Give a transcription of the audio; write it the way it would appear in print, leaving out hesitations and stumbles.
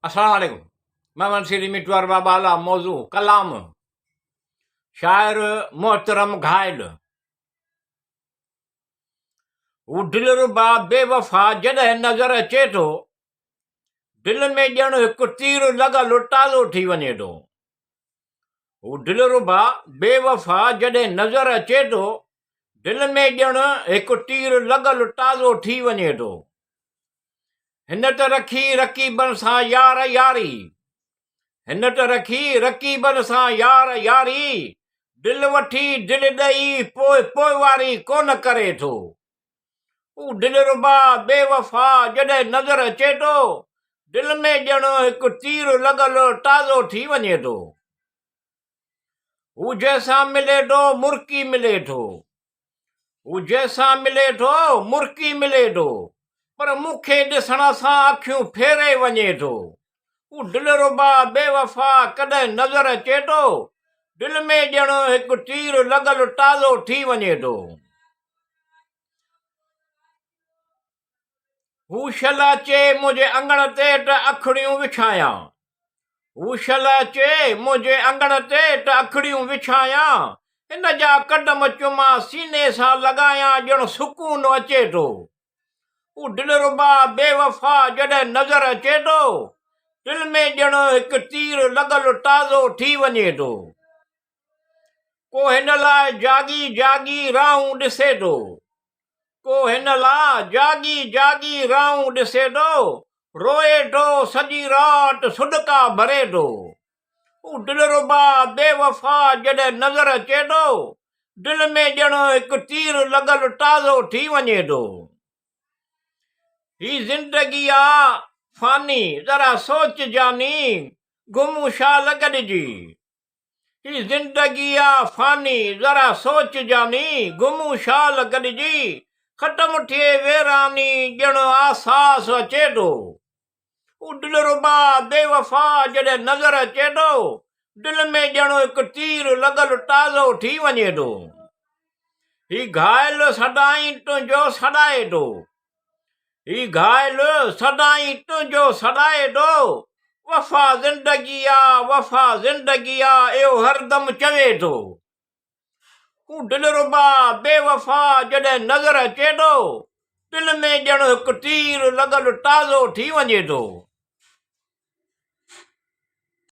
अस्सलाम वालेकुम। मैं मंसीरी मिटवर बाबाला मौजू क़लाम। शायर محترم घायल। हू दिलरबा बेवफा जॾहिं नज़र अचे थो, दिल में ॼण हिकु तीर लॻल ताज़ो थी वञे थो। हू दिलरबा बेवफा जॾहिं नज़र अचे थो, दिल में ॼण हिकु तीर लॻल ताज़ो थी वञे थो। हिन त रखी रकीबनि सां यार यारी, हिन त रखी रकीबनि सां यार यारी, दिल वठी दिल ॾेई पोइ पोइवारी कोन करे थो। हू दिलरबा बेवफा जॾहिं नज़र अचे थो, दिल में ॼण हिकु तीर लॻल ताज़ो थी वञे थो। हू जंहिंसां मिले थो मुर्की मिले थो, हू जंहिंसां मिले थो मुर्की मिले थो, पर मूंखे ॾिसण सां अखियूं फेरे वञे थो। हू दिलरबा बेवफा कॾहिं नज़र अचे थो, दिल में ॼण हिकु तीर लॻल ताज़ो थी वञे थो। हू शल अचे मुंहिंजे अंगण ते त अखड़ियूं विछायां, हू शल अचे मुंहिंजे अंगण ते त अखड़ियूं विछायां, हिन जा कदम चुमा सीने सां लॻायां ॼण सुकून अचे थो। हू दिलरबा बेवफा जॾहिं नज़र अचे थो, दिल में ॼण हिकु तीर लॻल ताज़ो थी वञे थो। को हिन लाइ जागी जागी राहूं ॾिसे थो, को हिन लाइ जागी जागी राहूं ॾिसे थो, रोए थो सॼी राति सुॾका भरे थो। हू दिलरबा बेवफा जॾहिं नज़र अचे थो, दिल में ॼण हिकु तीर लॻल ताज़ो थी वञे थो। ही ज़िंदगी आ फानी ज़रा सोच जानी, गुम शाल गॾिजी। ही ज़िंदगी आ फानी ज़रा सोच जानी, गुम शाल गॾिजी, ख़तम थिए वेरानी ॼण आसास अचे थो। हू दिलरबा बेवफा जॾहिं नज़र अचे थो, दिल में ॼण हिकु तीर लॻल ताज़ो थी वञे थो। ही घायल सदाईं तुंहिंजो सॾाए थो, ही घायल सदाईं तुंहिंजो सॾाए थो, वफ़ा ज़िंदगी आ वफ़ा ज़िंदगी आ इहो हरदम चवे थो। हू दिलरबा बेवफा जॾहिं नज़र अचे थो, दिल में ॼण हिकु तीर लॻल ताज़ो थी वञे थो।